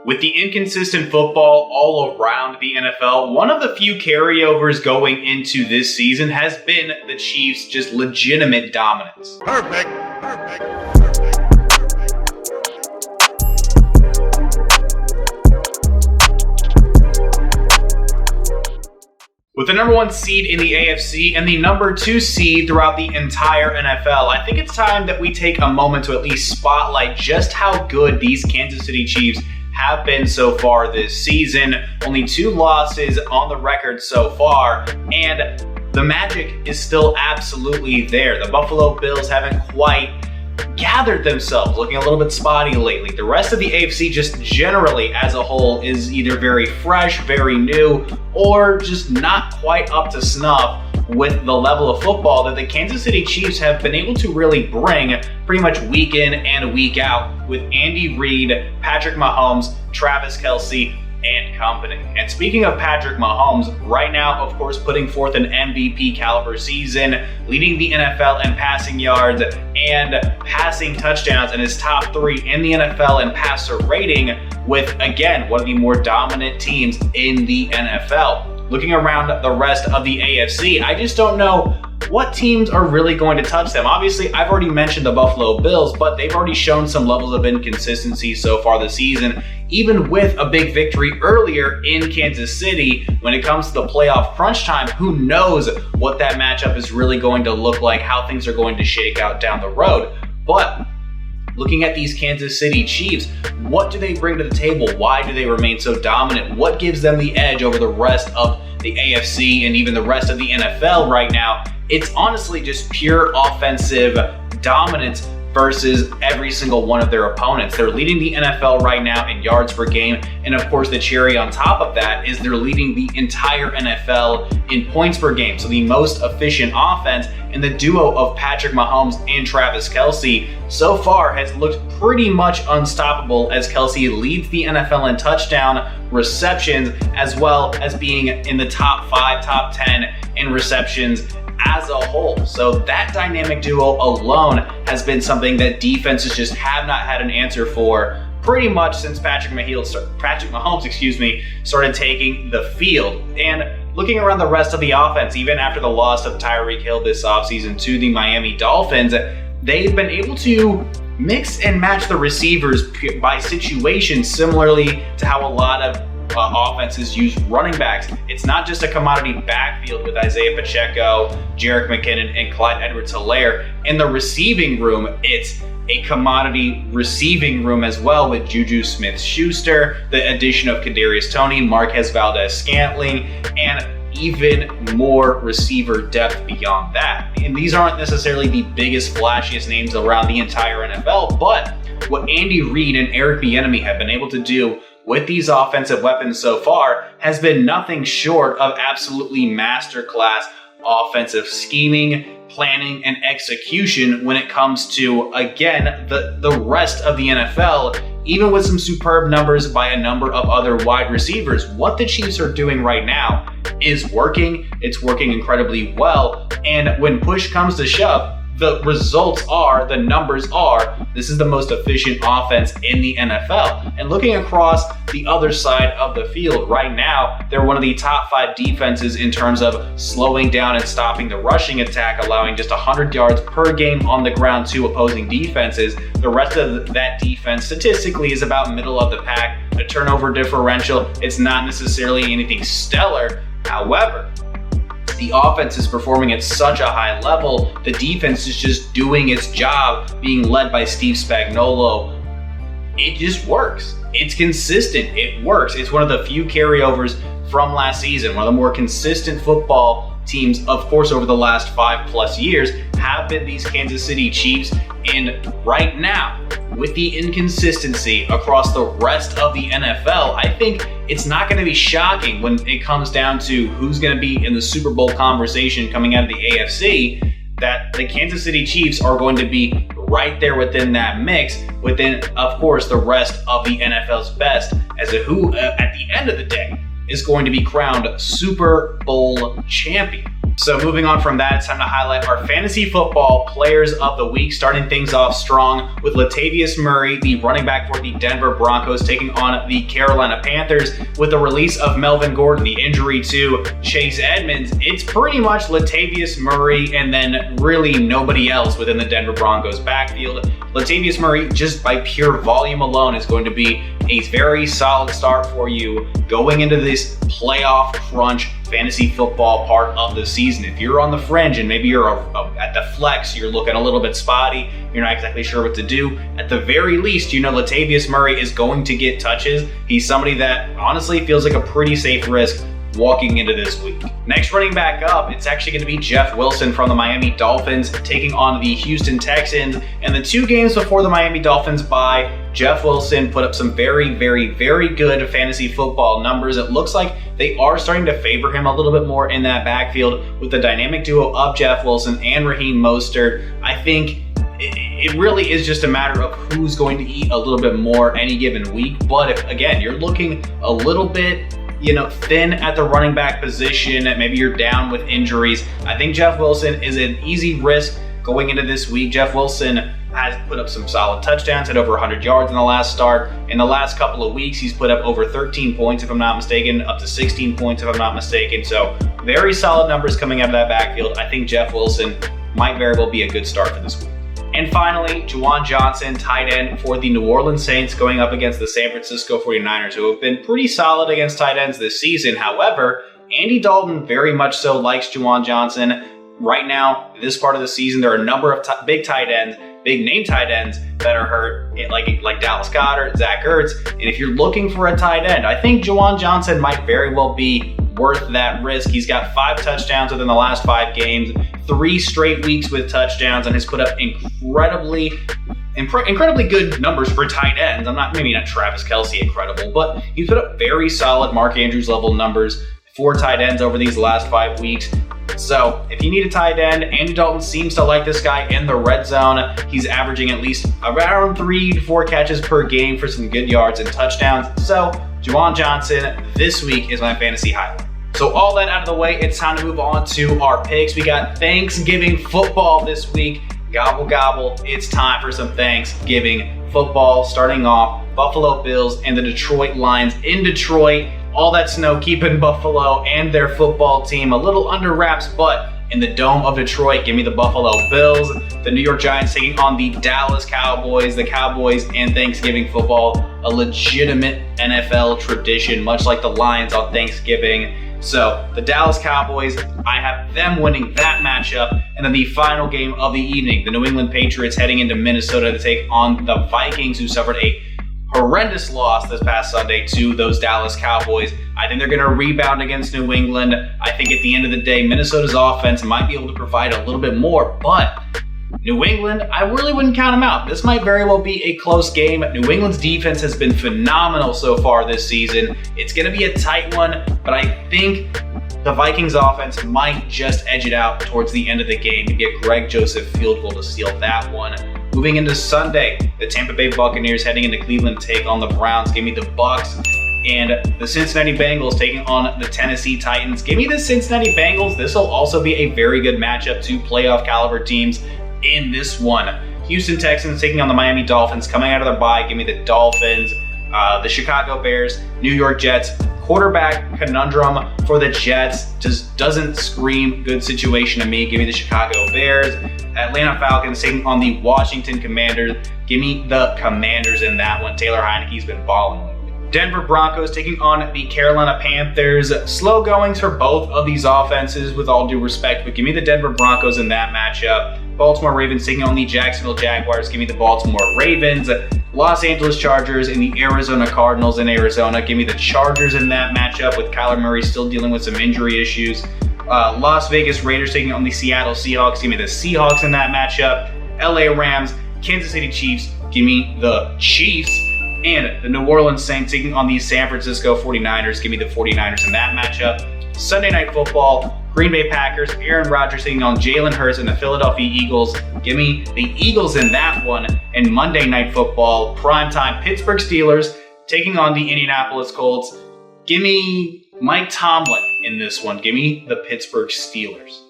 With the inconsistent football all around the NFL, one of the few carryovers going into this season has been the Chiefs' just legitimate dominance. Perfect. With the number 1 seed in the AFC and the number 2 seed throughout the entire NFL, I think it's time that we take a moment to at least spotlight just how good these Kansas City Chiefs have been so far this season. Only 2 losses on the record so far, and the magic is still absolutely there. The Buffalo Bills haven't quite gathered themselves, looking a little bit spotty lately. The rest of the AFC just generally as a whole is either very fresh, very new, or just not quite up to snuff with the level of football that the Kansas City Chiefs have been able to really bring pretty much week in and week out with Andy Reid, Patrick Mahomes, Travis Kelce, and company. And speaking of Patrick Mahomes, right now, of course, putting forth an MVP caliber season, leading the NFL in passing yards and passing touchdowns, and his top 3 in the NFL in passer rating with, again, one of the more dominant teams in the NFL. Looking around the rest of the AFC, I just don't know what teams are really going to touch them. Obviously, I've already mentioned the Buffalo Bills, but they've already shown some levels of inconsistency so far this season, even with a big victory earlier in Kansas City. When it comes to the playoff crunch time, who knows what that matchup is really going to look like, how things are going to shake out down the road. But looking at these Kansas City Chiefs, what do they bring to the table? Why do they remain so dominant? What gives them the edge over the rest of the AFC and even the rest of the NFL right now? It's honestly just pure offensive dominance versus every single one of their opponents. They're leading the NFL right now in yards per game, and of course the cherry on top of that is they're leading the entire NFL in points per game. So the most efficient offense, and the duo of Patrick Mahomes and Travis Kelce so far has looked pretty much unstoppable, as Kelce leads the NFL in touchdown, receptions, as well as being in the top 5, top 10 in receptions as a whole. So that dynamic duo alone has been something that defenses just have not had an answer for pretty much since Patrick Mahomes started taking the field. And looking around the rest of the offense, even after the loss of Tyreek Hill this offseason to the Miami Dolphins, they've been able to mix and match the receivers by situation, similarly to how a lot of offenses use running backs. It's not just a commodity backfield with Isaiah Pacheco, Jerick McKinnon, and Clyde Edwards-Helaire. In the receiving room, it's a commodity receiving room as well, with Juju Smith-Schuster, the addition of Kadarius Toney, Marquez Valdes-Scantling, and even more receiver depth beyond that. And these aren't necessarily the biggest, flashiest names around the entire NFL, but what Andy Reid and Eric Bieniemy have been able to do with these offensive weapons so far has been nothing short of absolutely masterclass offensive scheming, planning, and execution when it comes to, again, the rest of the NFL, even with some superb numbers by a number of other wide receivers. What the Chiefs are doing right now is working. It's working incredibly well. And when push comes to shove, the results are, the numbers are, this is the most efficient offense in the NFL. And looking across the other side of the field right now, they're one of the top 5 defenses in terms of slowing down and stopping the rushing attack, allowing just 100 yards per game on the ground to opposing defenses. The rest of that defense statistically is about middle of the pack. A turnover differential, it's not necessarily anything stellar. However, the offense is performing at such a high level. The defense is just doing its job, being led by Steve Spagnuolo. It just works. It's consistent. It works. It's one of the few carryovers from last season. One of the more consistent football teams, of course, over the last 5+ years have been these Kansas City Chiefs. And right now, with the inconsistency across the rest of the NFL, I think it's not going to be shocking when it comes down to who's going to be in the Super Bowl conversation coming out of the AFC, that the Kansas City Chiefs are going to be right there within that mix, within, of course, the rest of the NFL's best, as to who, at the end of the day, is going to be crowned Super Bowl champion. So moving on from that, it's time to highlight our fantasy football players of the week, starting things off strong with Latavius Murray, the running back for the Denver Broncos, taking on the Carolina Panthers. With the release of Melvin Gordon, the injury to Chase Edmonds, it's pretty much Latavius Murray and then really nobody else within the Denver Broncos backfield. Latavius Murray, just by pure volume alone, is going to be a very solid start for you going into this playoff crunch fantasy football part of the season. If you're on the fringe and maybe you're at the flex, you're looking a little bit spotty, you're not exactly sure what to do, at the very least, you know Latavius Murray is going to get touches. He's somebody that honestly feels like a pretty safe risk walking into this week. Next running back up, it's actually going to be Jeff Wilson from the Miami Dolphins taking on the Houston Texans. And the 2 games before the Miami Dolphins bye, Jeff Wilson put up some very, very, very good fantasy football numbers. It looks like they are starting to favor him a little bit more in that backfield with the dynamic duo of Jeff Wilson and Raheem Mostert. I think it really is just a matter of who's going to eat a little bit more any given week. But if, again, you're looking a little bit thin at the running back position, maybe you're down with injuries, I think Jeff Wilson is an easy risk going into this week. Jeff Wilson has put up some solid touchdowns, had over 100 yards in the last start. In the last couple of weeks, he's put up over 13 points, if I'm not mistaken, up to 16 points, if I'm not mistaken. So very solid numbers coming out of that backfield. I think Jeff Wilson might very well be a good start for this week. And finally, Juwan Johnson, tight end for the New Orleans Saints, going up against the San Francisco 49ers, who have been pretty solid against tight ends this season. However, Andy Dalton very much so likes Juwan Johnson. Right now, this part of the season, there are a number of big name tight ends that are hurt, like Dallas Goedert, Zach Ertz. And if you're looking for a tight end, I think Juwan Johnson might very well be worth that risk. He's got 5 touchdowns within the last 5 games, 3 straight weeks with touchdowns, and has put up incredibly good numbers for tight ends. Maybe not Travis Kelce incredible, but he put up very solid Mark Andrews level numbers for tight ends over these last 5 weeks. So if you need a tight end, Andy Dalton seems to like this guy in the red zone. He's averaging at least around 3 to 4 catches per game for some good yards and touchdowns. So Juwan Johnson this week is my fantasy highlight. So all that out of the way, it's time to move on to our picks. We got Thanksgiving football this week. Gobble, gobble. It's time for some Thanksgiving football. Starting off, Buffalo Bills and the Detroit Lions in Detroit. All that snow keeping Buffalo and their football team a little under wraps, but in the Dome of Detroit, give me the Buffalo Bills. The New York Giants taking on the Dallas Cowboys. The Cowboys and Thanksgiving football, a legitimate NFL tradition, much like the Lions on Thanksgiving. So the Dallas Cowboys, I have them winning that matchup. And then the final game of the evening, the New England Patriots heading into Minnesota to take on the Vikings, who suffered a horrendous loss this past Sunday to those Dallas Cowboys. I think they're going to rebound against New England. I think at the end of the day, Minnesota's offense might be able to provide a little bit more, but New England, I really wouldn't count them out. This might very well be a close game. New England's defense has been phenomenal so far this season. It's going to be a tight one, but I think the Vikings offense might just edge it out towards the end of the game and get Greg Joseph field goal to seal that one. Moving into Sunday, the Tampa Bay Buccaneers heading into Cleveland to take on the Browns. Give me the Bucks. And the Cincinnati Bengals taking on the Tennessee Titans. Give me the Cincinnati Bengals. This will also be a very good matchup. 2 playoff caliber teams in this one. Houston Texans taking on the Miami Dolphins. Coming out of their bye, give me the Dolphins. The Chicago Bears, New York Jets. Quarterback conundrum for the Jets just doesn't scream good situation to me. Give me the Chicago Bears. Atlanta Falcons taking on the Washington Commanders. Give me the Commanders in that one. Taylor Heineke's been balling. Denver Broncos taking on the Carolina Panthers. Slow goings for both of these offenses with all due respect, but give me the Denver Broncos in that matchup. Baltimore Ravens taking on the Jacksonville Jaguars. Give me the Baltimore Ravens. Los Angeles Chargers and the Arizona Cardinals in Arizona. Give me the Chargers in that matchup with Kyler Murray still dealing with some injury issues. Las Vegas Raiders taking on the Seattle Seahawks. Give me the Seahawks in that matchup. LA Rams, Kansas City Chiefs. Give me the Chiefs. And the New Orleans Saints taking on the San Francisco 49ers. Give me the 49ers in that matchup. Sunday Night Football, Green Bay Packers, Aaron Rodgers taking on Jalen Hurts and the Philadelphia Eagles. Give me the Eagles in that one. And Monday Night Football, primetime, Pittsburgh Steelers taking on the Indianapolis Colts. Give me Mike Tomlin in this one. Give me the Pittsburgh Steelers.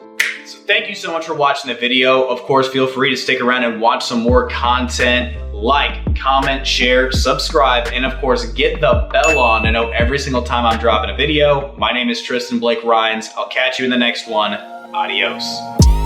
So thank you so much for watching the video. Of course, feel free to stick around and watch some more content. Like, comment, share, subscribe, and of course, get the bell on to know every single time I'm dropping a video. My name is Tristan Blake Rines. I'll catch you in the next one. Adios.